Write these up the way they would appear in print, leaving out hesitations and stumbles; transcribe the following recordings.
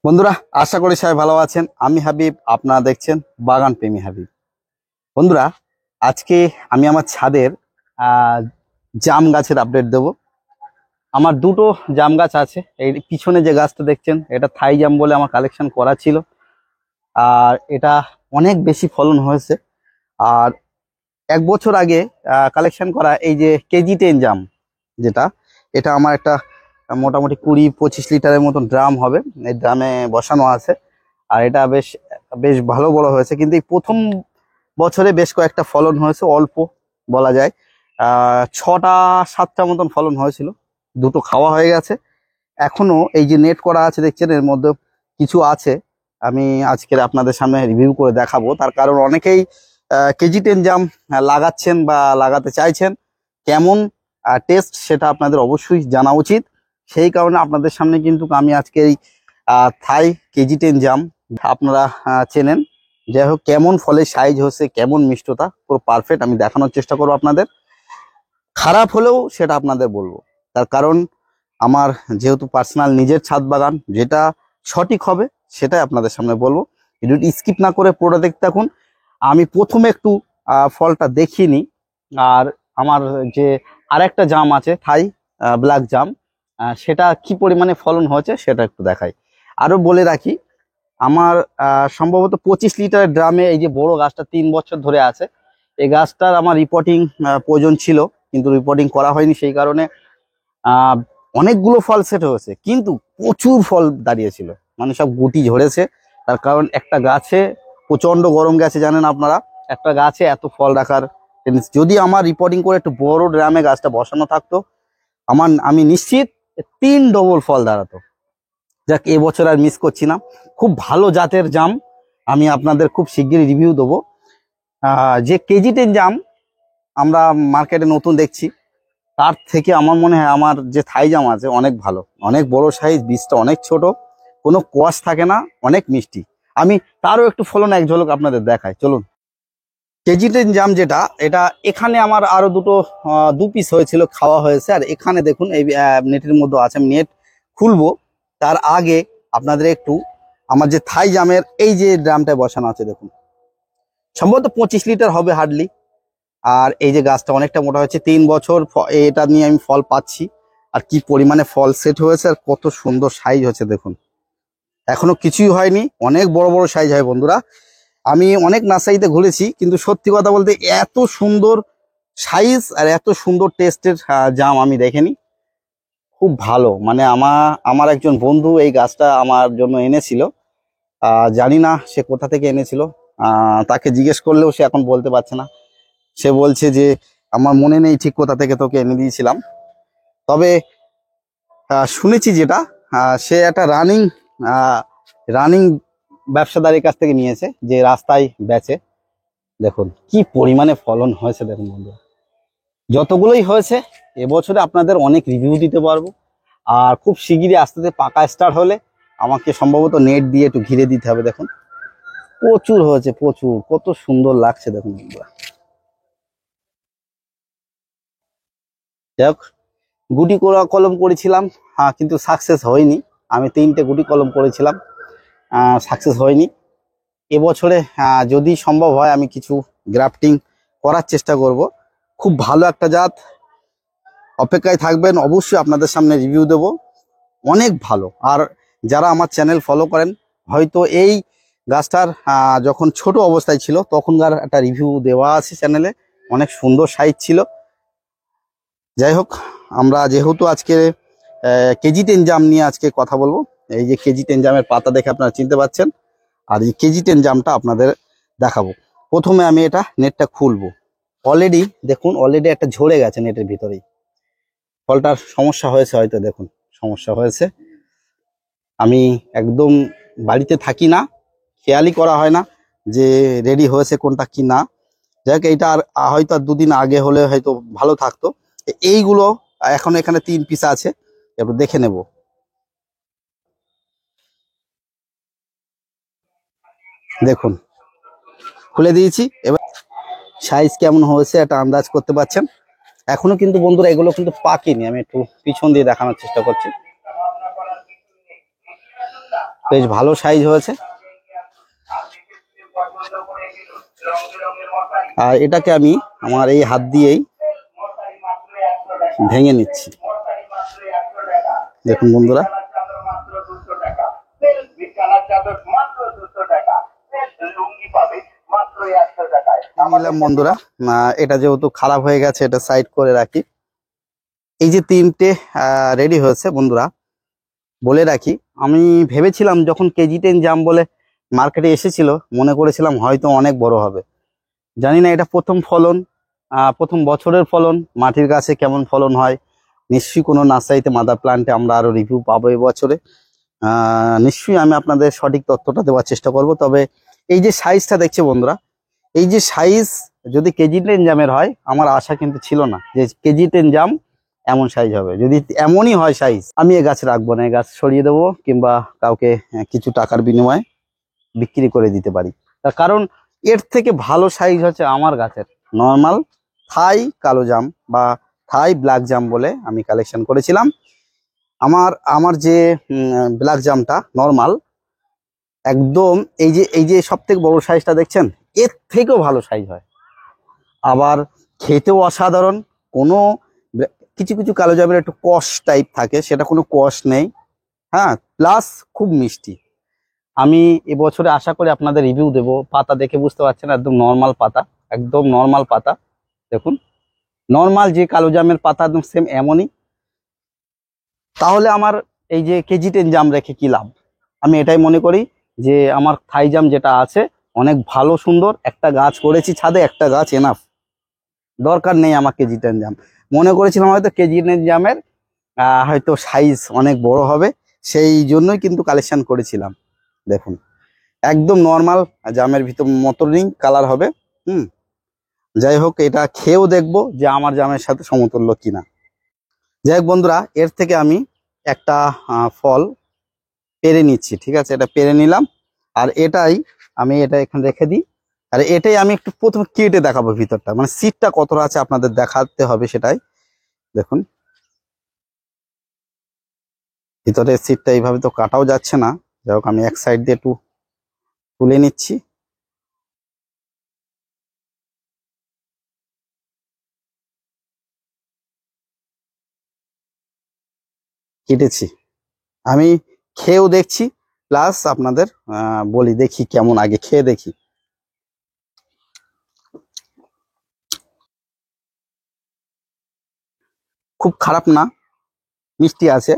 বন্ধুরা, আশা করি সবাই ভালো আছেন। আমি হাবিব, আপনারা দেখছেন বাগান প্রেমী হাবিব। বন্ধুরা, আজকে আমি আমার ছাদের আহ, জাম গাছের আপডেট দেব। আমার দুটো জাম গাছ আছে। এই পিছনে যে গাছটা দেখছেন, এটা থাই জাম বলে আমার কালেকশন করা ছিল। আর এটা অনেক বেশি ফলন হয়েছে। আর 1 বছর আগে কালেকশন করা এই যে কেজি 10 জাম, যেটা এটা আমার একটা মোটামুটি 20-25 লিটারের মতন ড্রাম হবে। এই ড্রামে বসানো আছে। আর এটা বেশ বেশ ভালো বড় হয়েছে, কিন্তু এই প্রথম বছরে বেশ কয়েকটা ফলন হয়েছে, অল্প বলা যায়। 6টা 7টা মতন ফলন হয়েছিল, দুটো খাওয়া হয়ে গেছে। এখনো এই যে নেট করা আছে দেখছেন, এর মধ্যে কিছু আছে। আমি আজকের আপনাদের সামনে রিভিউ করে দেখাবো। তার কারণ অনেকেই কেজি 10 জাম লাগাচ্ছেন বা লাগাতে চাইছেন। কেমন টেস্ট সেটা আপনাদের অবশ্যই জানা উচিত। সেই কারণে আপনাদের সামনে কিন্তু আমি আজকে এই থাই কেজি 10 জাম, আপনারা চেনেন। যাই হোক, কেমন ফলের সাইজ হচ্ছে, কেমন মিষ্টতা, পুরো পারফেক্ট আমি দেখানোর চেষ্টা করবো আপনাদের। খারাপ হলেও সেটা আপনাদের বলবো। তার কারণ আমার যেহেতু পার্সোনাল নিজের ছাদ বাগান, যেটা সঠিক হবে সেটাই আপনাদের সামনে বলবো। ভিডিওটি স্কিপ না করে পুরোটা দেখতে থাকুন। আমি প্রথমে একটু ফলটা দেখিনি। আর আমার যে আরেকটা জাম আছে থাই ব্ল্যাক জাম, সেটা কি পরিমাণে ফলন হয়েছে সেটা একটু দেখাই। আরো বলে রাখি, আমার সম্ভবত 25 লিটারের ড্রামে এই যে বড় গাছটা 3 বছর ধরে আছে। এই গাছটার আমার রিপোর্টিং প্রয়োজন ছিল, কিন্তু রিপোর্টিং করা হয়নি। সেই কারণে আহ অনেকগুলো ফল সেট হয়েছে, কিন্তু প্রচুর ফল দাঁড়িয়েছিল, মানে সব গুটি ঝরেছে। তার কারণ একটা গাছে প্রচন্ড গরম গেছে, জানেন আপনারা। একটা গাছে এত ফল রাখার যদি আমার রিপোর্টিং করে একটু বড় ড্রামে গাছটা বসানো থাকতো, আমি নিশ্চিত 3 ডবল ফল দাঁড়াতো। যাক, এবছর আর মিস করছি না। খুব ভালো জাতের জাম, আমি আপনাদের খুব শিগগিরই রিভিউ দেবো। যে কেজি 10 জাম আমরা মার্কেটে নতুন দেখছি, তার থেকে আমার মনে হয় আমার যে থাই জাম আছে অনেক ভালো, অনেক বড় সাইজ, বীজটা অনেক ছোট, কোনো কোয়াশ থাকে না, অনেক মিষ্টি। আমি তারও একটু ফলন এক ঝলক আপনাদের দেখাই, চলুন। কেজি 10 জাম যেটা, এটা এখানে আমার আরো দুটো 2 পিস হয়েছিল, খাওয়া হয়েছে। আর এখানে দেখুন এই নেটের মধ্যে আছে, আমি নেট খুলবো তার আগে আপনাদের একটু আমার যে থাই জামের এই যে ড্রামটায় বসানো আছে দেখুন, সম্ভবত 25 লিটার হবে হার্ডলি। আর এই যে গাছটা অনেকটা মোটা হচ্ছে, 3 বছর এটা নিয়ে আমি ফল পাচ্ছি। আর কি পরিমাণে ফল সেট হয়েছে, আর কত সুন্দর সাইজ হচ্ছে দেখুন। এখনো কিছুই হয়নি, অনেক বড় বড় সাইজ হয় বন্ধুরা। আমি অনেক নার্সারিতে ঘুরেছি, কিন্তু সত্যি কথা বলতে এত সুন্দর সাইজ আর এত সুন্দর টেস্টের জাম আমি দেখিনি। খুব ভালো, মানে আমার একজন বন্ধু এই গাছটা আমার জন্য এনেছিল। জানি না সে কোথা থেকে এনেছিল। তাকে জিজ্ঞেস করলেও সে এখন বলতে পারছে না। সে বলছে যে আমার মনে নেই ঠিক কোথা থেকে তোকে এনে দিয়েছিলাম। তবে শুনেছি যেটা, সে একটা রানিং রানিং ব্যবসাদারের কাছ থেকে নিয়েছে, যে রাস্তায় বেচে। দেখুন কি পরিমাণে ফলন হয়েছে, দেখুন বন্ধু। যতগুলোই হয়েছে এবছরে আপনাদের অনেক রিভিউ দিতে পারবো। আর খুব শিগগিরই আস্তে আস্তে পাকা স্টার্ট হলে আমাকে সম্ভবত নেট দিয়ে একটু ঘিরে দিতে হবে। দেখুন প্রচুর হয়েছে, প্রচুর, কত সুন্দর লাগছে দেখুন বন্ধুরা। যাই হোক, গুটি কলম করেছিলাম, কিন্তু সাকসেস হয়নি। আমি 3টে গুটি কলম করেছিলাম, সাকসেস হয়নি। এবছরে যদি সম্ভব হয় আমি কিছু গ্রাফটিং করার চেষ্টা করব। খুব ভালো একটা জাত, অপেক্ষায় থাকবেন, অবশ্যই আপনাদের সামনে রিভিউ দেব। অনেক ভালো। আর যারা আমার চ্যানেল ফলো করেন, হয়তো এই গাছটার যখন ছোট অবস্থায় ছিল তখনকার একটা রিভিউ দেওয়া আছে চ্যানেলে, অনেক সুন্দর সাইজ ছিল। যাই হোক, আমরা যেহেতু আজকে কেজি 10 জাম নিয়ে আজকে কথা বলবো, এই যে কেজি 10 জামের পাতা দেখে আপনারা চিনতে পারছেন। আর এই কেজি 10 জামটা আপনাদের দেখাবো। প্রথমে আমি এটা নেটটা খুলবো। অলরেডি দেখুন, অলরেডি একটা ঝরে গেছে নেটের ভিতরেই। ফলটার সমস্যা হয়েছে হয়তো, দেখুন সমস্যা হয়েছে। আমি একদম বাড়িতে থাকি না, খেয়ালই করা হয় না যে রেডি হয়েছে কোনটা কি না। যাই হোক, এইটা আর হয়তো আর 2 দিন আগে হলে হয়তো ভালো থাকতো। এইগুলো এখন এখানে 3 পিস আছে, একটু দেখে নেব। দেখুন খুলে দিয়েছি, এবার সাইজ কেমন হয়েছে একটা আন্দাজ করতে পারছেন। এখনো কিন্তু বন্ধুরা এগুলো কিন্তু পাকেনি, আমি একটু পিছন দিয়ে দেখানোর চেষ্টা করছি। বেশ ভালো সাইজ হয়েছে। আর এটাকে আমি আমার এই হাত দিয়েই ভেঙে নিচ্ছি। দেখুন বন্ধুরা, নিলাম বন্ধুরা। এটা যেহেতু খারাপ হয়ে গেছে, এটা সাইড করে রাখি। এই যে তিনটে রেডি হয়েছে বন্ধুরা, বলে রাখি আমি ভেবেছিলাম যখন কেজি 10 জাম বলে মার্কেটে এসেছিল, মনে করেছিলাম হয়তো অনেক বড় হবে। জানি না এটা প্রথম ফলন, প্রথম বছরের ফলন, মাটির গাছে কেমন ফলন হয়। নিশ্চয়ই কোনো নার্সারিতে মাদার প্লান্টে আমরা আরো রিভিউ পাবো এই বছরে। নিশ্চয়ই আমি আপনাদের সঠিক তথ্যটা দেওয়ার চেষ্টা করব। তবে এই যে সাইজটা দেখছে বন্ধুরা, এই যে সাইজ যদি কেজি 10 জামের হয়, আমার আশা কিন্তু ছিল না যে কেজি 10 জাম এমন সাইজ হবে। যদি এমনই হয় সাইজ, আমি এ গাছ রাখবো না, এ গাছ সরিয়ে দেবো কিংবা কাউকে কিছু টাকার বিনিময়ে বিক্রি করে দিতে পারি। তার কারণ এর থেকে ভালো সাইজ হচ্ছে আমার গাছের নর্মাল থাই কালো জাম বা থাই ব্ল্যাক জাম বলে আমি কালেকশন করেছিলাম। আমার যে ব্ল্যাক জামটা নর্মাল একদম, এই যে সব থেকে বড় সাইজটা দেখছেন, এর থেকেও ভালো সাইজ হয়। আবার খেতেও অসাধারণ। কোনো কিছু কিছু কালো জামের একটু কষ টাইপ থাকে, সেটা কোনো কষ নেই। হ্যাঁ, প্লাস খুব মিষ্টি। আমি এবছরে আশা করি আপনাদের রিভিউ দেব। পাতা দেখে বুঝতে পারছেন, একদম নর্মাল পাতা, একদম নর্মাল পাতা। দেখুন, নর্মাল যে কালো জামের পাতা একদম সেম এমনই। তাহলে আমার এই যে কেজি 10 জাম রেখে কি লাভ? আমি এটাই মনে করি যে আমার থাই জাম যেটা আছে অনেক ভালো সুন্দর। একটা গাছ করেছি ছাদে, একটা গাছ এনাফ, দরকার নেই আমার কেজি 10 জাম। মনে করেছিলাম হয়তো কেজি 10 জামের হয়তো সাইজ অনেক বড় হবে, সেই জন্যই কিন্তু কালেকশন করেছিলাম। দেখুন, একদম নর্মাল জামের ভিতর মতনই কালার হবে। যাই হোক, এটা খেয়েও দেখবো যে আমার জামের সাথে সমতুল্য কিনা। যাই হোক বন্ধুরা, এর থেকে আমি একটা ফল পেরে নিচ্ছি। ঠিক আছে, এটা পেরে নিলাম। আর এটাই আমি এটা এখানে রেখে দিই। আর এটাই আমি একটু প্রথমে কেটে দেখাবো ভিতরটা, মানে সিটটা কতটা আছে আপনাদের দেখাতে হবে সেটাই। দেখুন, ভিতরে সিটটা এইভাবে তো কাটাও যাচ্ছে না। যাই হোক, আমি এক সাইড দিয়ে একটু তুলে নিচ্ছি। কেটেছি, আমি খেয়েও দেখছি, প্লাস আপনাদের বলি দেখি কেমন, আগে খেয়ে দেখি। খুব খারাপ না, মিষ্টি আছে,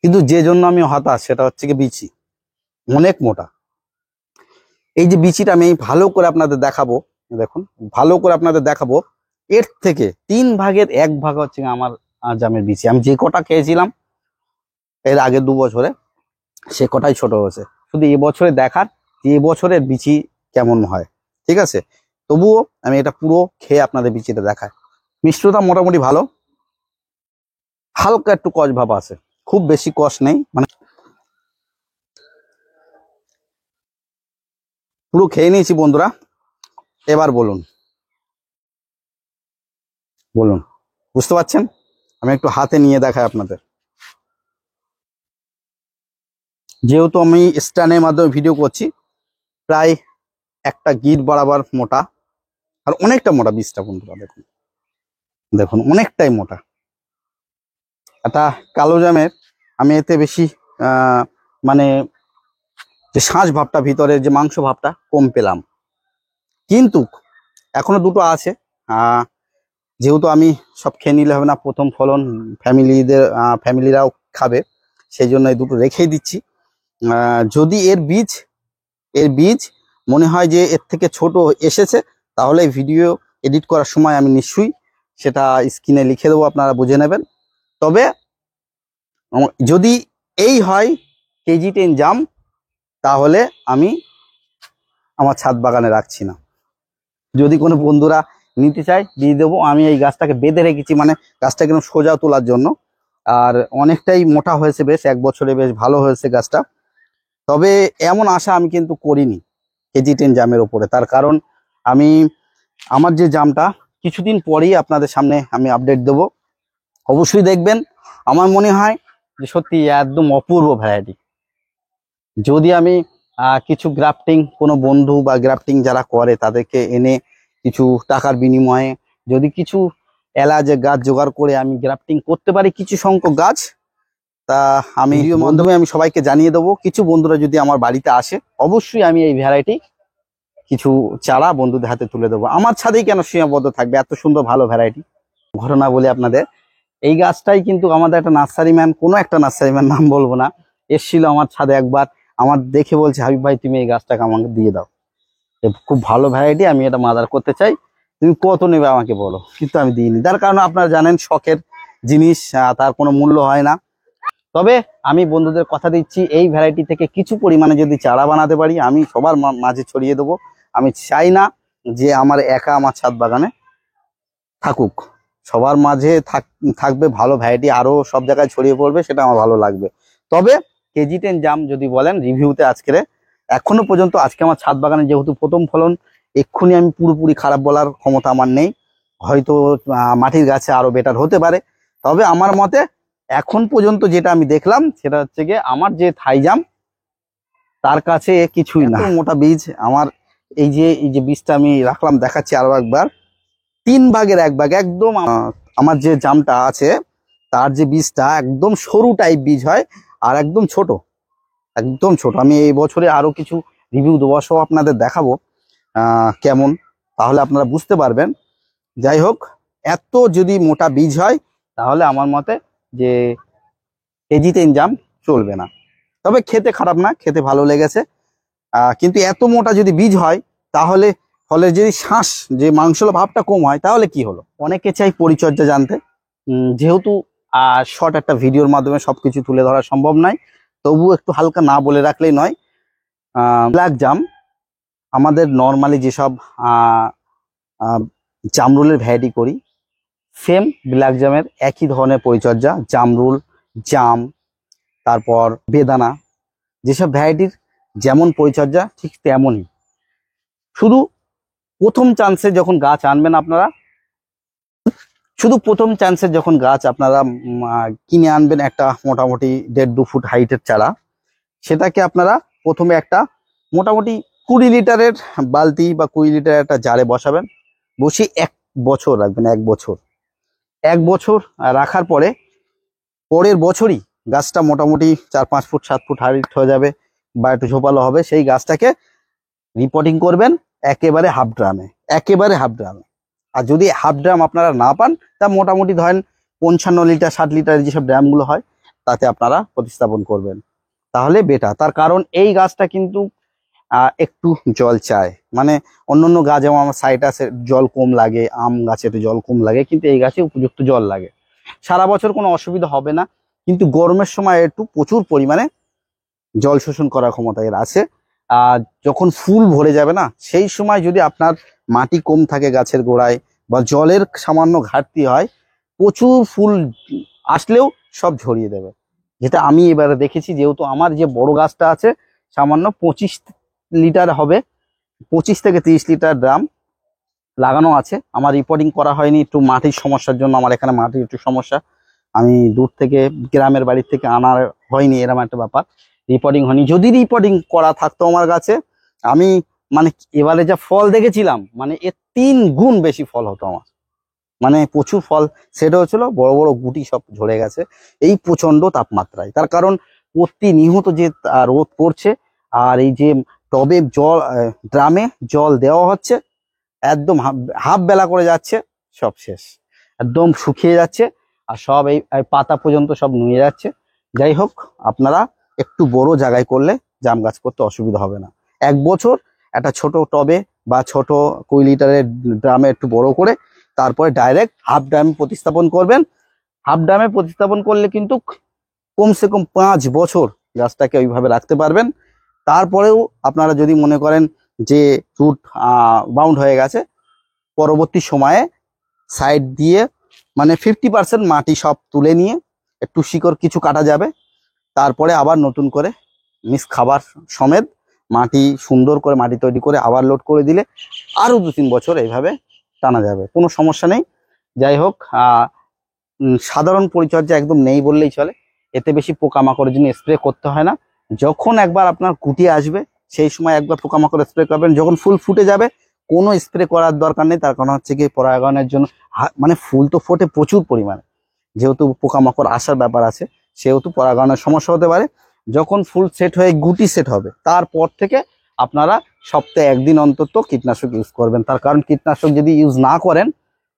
কিন্তু যে জন্য আমি হতাশ সেটা হচ্ছে কি বিচি অনেক মোটা। এই যে বিচিটা আমি ভালো করে আপনাদের দেখাবো, দেখুন ভালো করে আপনাদের দেখাবো। এর থেকে 3/1 হচ্ছে আমার জামের বিচি। আমি যে কটা খেয়েছিলাম এর আগের 2 বছরে, সে কটাই ছোট হয়েছে। শুধু এবছরে দেখার যে এবছরের বিচি কেমন হয়। ঠিক আছে, তবুও আমি এটা পুরো খেয়ে আপনাদের বিচিটা দেখাই। মিষ্টতা মোটামুটি ভালো, হালকা একটু কষ ভাব আছে, খুব বেশি কষ নেই। মানে পুরো খেয়ে নিয়েছি বন্ধুরা। এবার বলুন বলুন, বুঝতে পারছেন? আমি একটু হাতে নিয়ে দেখাই আপনাদের। যেহেতু আমি স্ট্যান্ডের মাধ্যমে ভিডিও করছি, প্রায় একটা গিট বরাবর মোটা, আর অনেকটা মোটা বীজটা বন্ধুরা। দেখুন দেখুন, অনেকটাই মোটা। একটা কালো জামের আমি এতে বেশি মানে যে শাঁস ভাবটা, ভিতরে যে মাংস ভাবটা কম পেলাম। কিন্তু এখনো দুটো আছে। যেহেতু আমি সব খেয়ে নিলে হবে না, প্রথম ফলন, ফ্যামিলিরাও খাবে, সেই জন্য এই দুটো রেখেই দিচ্ছি। যদি এর বীজ মনে হয় যে এর থেকে ছোট এসেছে, তাহলে ভিডিও এডিট করার সময় আমি নিশ্চয়ই সেটা স্ক্রিনে লিখে দেবো, আপনারা বুঝে নেবেন। তবে যদি এই হয় কেজি 10 জাম, তাহলে আমি আমার ছাদ বাগানে রাখছি না। যদি কোনো বন্ধুরা নিতে চায় দিয়ে দেবো। আমি এই গাছটাকে বেঁধে রেখেছি, মানে গাছটাকে সোজা তোলার জন্য। আর অনেকটাই মোটা হয়েছে, বেশ 1 বছরে বেশ ভালো হয়েছে গাছটা। তবে এমন আশা আমি কিন্তু করিনি কেজি 10 জামের ওপরে। তার কারণ আমার যে জামটা কিছুদিন পরেই আপনাদের সামনে আমি আপডেট দেব, অবশ্যই দেখবেন। আমার মনে হয় যে সত্যি একদম অপূর্ব ভ্যারাইটি। যদি আমি কিছু গ্রাফটিং কোনো বন্ধু বা গ্রাফটিং যারা করে তাদেরকে এনে কিছু টাকার বিনিময়ে যদি কিছু এলাচ গাছ জোগাড় করে আমি গ্রাফটিং করতে পারি কিছু সংখ্যক গাছ, তা আমি ভিডিওর মাধ্যমে আমি সবাইকে জানিয়ে দেবো। কিছু বন্ধুরা যদি আমার বাড়িতে আসে অবশ্যই আমি এই ভ্যারাইটি কিছু চারা বন্ধুদের হাতে তুলে দেবো। আমার ছাদেই কেন সীমাবদ্ধ থাকবে, এত সুন্দর ভালো ভ্যারাইটি। ঘটনা বলি আপনাদের, এই গাছটাই কিন্তু আমাদের একটা নার্সারি ম্যান, কোনো একটা নার্সারি ম্যান, নাম বলবো না, এসেছিল আমার ছাদে একবার, আমার দেখে বলছে হাবিব ভাই তুমি এই গাছটাকে আমাকে দিয়ে দাও, খুব ভালো ভ্যারাইটি, আমি এটা মাদার করতে চাই, তুমি কত নেবে আমাকে বলো। কিন্তু আমি দিইনি, তার কারণ আপনারা জানেন শখের জিনিস, তার কোনো মূল্য হয় না। তবে আমি বন্ধুদের কথা দিচ্ছি এই ভ্যারাইটি থেকে কিছু পরিমাণে যদি চারা বানাতে পারি আমি সবার মাঝে ছড়িয়ে দেবো। আমি চাই না যে আমার একা আমার ছাদ বাগানে থাকুক, সবার মাঝে থাকবে ভালো ভ্যারাইটি, আরো সব জায়গায় ছড়িয়ে পড়বে, সেটা আমার ভালো লাগবে। তবে কেজি10 জাম যদি বলেন রিভিউতে আজকে এখনো পর্যন্ত, আজকে আমার ছাদ বাগানে যেহেতু প্রথম ফলন, এক্ষুনি আমি পুরোপুরি খারাপ বলার ক্ষমতা আমার নেই, হয়তো মাটির গাছে আরো বেটার হতে পারে। তবে আমার মতে এখন পর্যন্ত যেটা আমি দেখলাম সেটা হচ্ছে গিয়ে আমার যে থাই জাম তার কাছে কিছুই না, মোটা বীজ। আমার এই যে বীজটা আমি রাখলাম, দেখাচ্ছি আরো একবার, 1/3 ভাগ একদম। আমার যে জামটা আছে তার যে বীজটা একদম সরু টাইপ বীজ হয়, আর একদম ছোট, একদম ছোট। আমি এই বছরে আরো কিছু রিভিউ দেওয়া সহ আপনাদের দেখাবো কেমন, তাহলে আপনারা বুঝতে পারবেন। যাই হোক, এত যদি মোটা বীজ হয় তাহলে আমার মতে যে কেজি10 জাম চলবে না। তবে খেতে খারাপ না, খেতে ভালো লেগেছে, কিন্তু এত মোটা যদি বীজ হয় তাহলে ফলে যদি শ্বাস যে মাংসল ভাবটা কম হয় তাহলে কি হলো। অনেকে চাই পরিচর্যা জানতে, যেহেতু শর্ট একটা ভিডিওর মাধ্যমে সবকিছু তুলে ধরা সম্ভব নয়, তবুও একটু হালকা না বলে রাখলেই নয়। ব্ল্যাক জাম আমাদের নর্মালি যেসব জামরুলের ভ্যারাইটি করি, সেম ব্ল্যাক জামের একই ধরনের পরিচর্যা, জামরুল, জাম, তারপর বেদানা, যেসব ভ্যারাইটির যেমন পরিচর্যা ঠিক তেমনই। শুধু প্রথম চান্সে যখন গাছ আনবেন আপনারা, কিনে আনবেন একটা মোটামুটি 1.5-2 ফুট হাইটের চারা, সেটাকে আপনারা প্রথমে একটা মোটামুটি 20 লিটারের বালতি বা 20 লিটারের একটা জারে বসাবেন, বসিয়ে 1 বছর রাখবেন। 1 বছর রাখার পরের বছরই গাছটা মোটামুটি 4-5 ফুট 7 ফুট হাইট হয়ে যাবে বা একটু ঝোপালো হবে। সেই গাছটাকে রিপোর্টিং করবেন একেবারে হাফ ড্রামে, আর যদি হাফ ড্রাম আপনারা না পান তা মোটামুটি ধরেন 55 লিটার 60 লিটার যেসব ড্রামগুলো হয় তাতে আপনারা প্রতিস্থাপন করবেন, তাহলে বেটার। তার কারণ এই গাছটা কিন্তু একটু জল চায়, মানে অন্যান্য গাছ যেমন আমার সাইটাসে জল কম লাগে, আম গাছে একটু জল কম লাগে, কিন্তু এই গাছে উপযুক্ত জল লাগে। সারা বছর কোনো অসুবিধা হবে না, কিন্তু গরমের সময় একটু প্রচুর পরিমাণে জল শোষণ করার ক্ষমতা এর আছে। আর যখন ফুল ভরে যাবে না, সেই সময় যদি আপনার মাটি কম থাকে গাছের গোড়ায় বা জলের সামান্য ঘাটতি হয়, প্রচুর ফুল আসলেও সব ঝরিয়ে দেবে, যেটা আমি এবারে দেখেছি। যেহেতু আমার যে বড় গাছটা আছে সামান্য 25 লিটার হবে, 25 থেকে 30 লিটার ড্রাম লাগানো আছে। আমার রিপোর্টিং করা হয়নি একটু মাটির সমস্যার জন্য, আমার এখানে মাটির একটু সমস্যা, আমি দূর থেকে গ্রামের বাড়ির থেকে আনার হয়নি, এরকম একটা ব্যাপার, রিপোর্টিং হয়নি। যদি রিপোর্টিং করা থাকতো আমার গাছে, আমি মানে এবারে যা ফল দেখেছিলাম, মানে এর 3 গুণ বেশি ফল হতো আমার, মানে প্রচুর ফল সেটা হচ্ছিল, বড় বড় গুটি সব ঝরে গেছে এই প্রচন্ড তাপমাত্রায়। তার কারণ প্রতিনিয়ত যে রোদ পড়ছে, আর এই যে টবে জল, ড্রামে জল দেওয়া হচ্ছে, একদম হাফ বেলা করে যাচ্ছে, সব শেষ, একদম শুকিয়ে যাচ্ছে, আর সব এই পাতা পর্যন্ত সব নুয়ে যাচ্ছে। যাই হোক, আপনারা একটু বড় জায়গায় করলে জাম গাছ করতে অসুবিধা হবে না। 1 বছর একটা ছোট টবে বা ছোট 20 লিটারের ড্রামে একটু বড় করে তারপরে ডাইরেক্ট হাফ ড্রামে প্রতিস্থাপন করবেন। হাফ ড্রামে প্রতিস্থাপন করলে কিন্তু কমসে কম 5 বছর গাছটাকে ওইভাবে রাখতে পারবেন। তারপরেও আপনারা যদি মনে করেন যে রুট বাউন্ড হয়ে গেছে, পরবর্তী সময়ে সাইড দিয়ে মানে 50% মাটি সব তুলে নিয়ে একটু শিকড় কিছু কাটা যাবে, তারপরে আবার নতুন করে মিক্স খাবার সমেত মাটি সুন্দর করে মাটি তৈরি করে আবার লোড করে দিলে আরো 2-3 বছর এইভাবে টানা যাবে, কোনো সমস্যা নেই। যাই হোক, সাধারণ পরিচর্যা একদম নেই বললেই চলে। এতে বেশি পোকামাকড়ের জন্য স্প্রে করতে হয় না। যখন একবার আপনার কুটি আসবে সেই সময় একবার পোকামাকড় স্প্রে করবেন। যখন ফুল ফুটে যাবে কোনো স্প্রে করার দরকার নেই। তার কারণ হচ্ছে কি পরাগায়নের জন্য মানে ফুল তো ফোটে প্রচুর পরিমাণে, যেহেতু পোকামাকড় আসার ব্যাপার আছে সেহেতু পরাগায়নের সমস্যা হতে পারে। যখন ফুল সেট হয়ে গুটি সেট হবে তারপর থেকে আপনারা সপ্তাহে একদিন অন্তত কীটনাশক ইউজ করবেন। তার কারণ কীটনাশক যদি ইউজ না করেন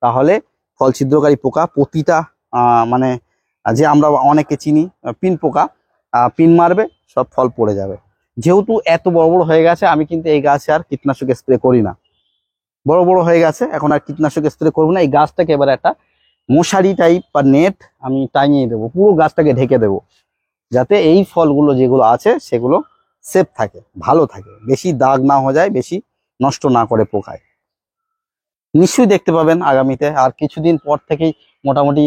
তাহলে ফল ছিদ্রকারী পোকা প্রতিটা মানে যে আমরা অনেকে চিনি পিন পোকা, পিন মারবে, সব ফল পড়ে যাবে। যেহেতু এত বড় বড় হয়ে গেছে আমি কিন্তু এই গাছে আর কীটনাশক স্প্রে করি না। বড় বড় হয়ে গেছে এখন আর কীটনাশক স্প্রে করবো না। এই গাছটাকে এবার একটা মশারি টাইপ বা নেট আমি টাঙিয়ে দেবো, পুরো গাছটাকে ঢেকে দেবো, যাতে এই ফলগুলো যেগুলো আছে সেগুলো সেফ থাকে, ভালো থাকে, বেশি দাগ না হয়ে যায়, বেশি নষ্ট না করে পোকায়। নিশ্চয়ই দেখতে পাবেন আগামীতে, আর কিছুদিন পর থেকেই মোটামুটি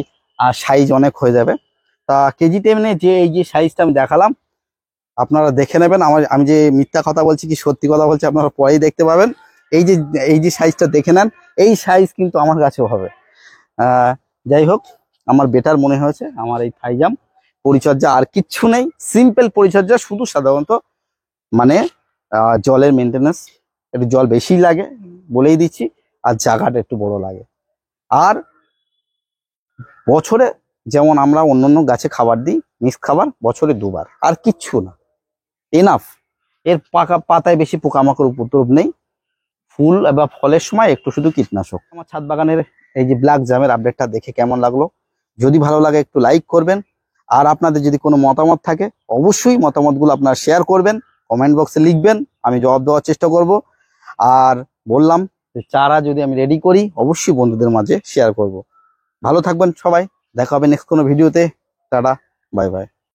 সাইজ অনেক হয়ে যাবে। তা কেজি টেনে যে এই যে সাইজটা আমি দেখালাম আপনারা দেখে নেবেন। আমি যে মিথ্যা কথা বলছি কি সত্যি কথা বলছি আপনারা পরেই দেখতে পাবেন। এই যে সাইজটা দেখে নেন, এই সাইজ কিন্তু আমার কাছেও হবে। যাই হোক, আমার বেটার মনে হয়েছে আমার এই থাইজাম পরিচর্যা, আর কিচ্ছু নেই, সিম্পল পরিচর্যা, শুধু সাধারণত মানে জলের মেনটেন্যান্স, একটু জল বেশি লাগে বলেই দিচ্ছি, আর জায়গাটা একটু বড় লাগে। আর বছরে যেমন আমরা অন্যান্য গাছে খাবার দিই মিক্স খাবার, বছরে 2 বার, আর কিচ্ছু না, এনাফ। এর পাতায় বেশি পোকামাকড় উপদ্রব নেই, ফুল বা ফলের সময় একটু শুধু কীটনাশক। আমার ছাদ বাগানের এই যে ব্ল্যাক জামের আপডেটটা দেখে কেমন লাগলো, যদি ভালো লাগে একটু লাইক করবেন। আর আপনাদের যদি কোনো মতামত থাকে অবশ্যই মতামতগুলো আপনারা শেয়ার করবেন, কমেন্ট বক্সে লিখবেন, আমি জবাব দেওয়ার চেষ্টা করব। আর বললাম যে চারা যদি আমি রেডি করি অবশ্যই বন্ধুদের মাঝে শেয়ার করব। ভালো থাকবেন সবাই, দেখা হবে নেক্সট কোনো ভিডিওতে। Tata, bye bye.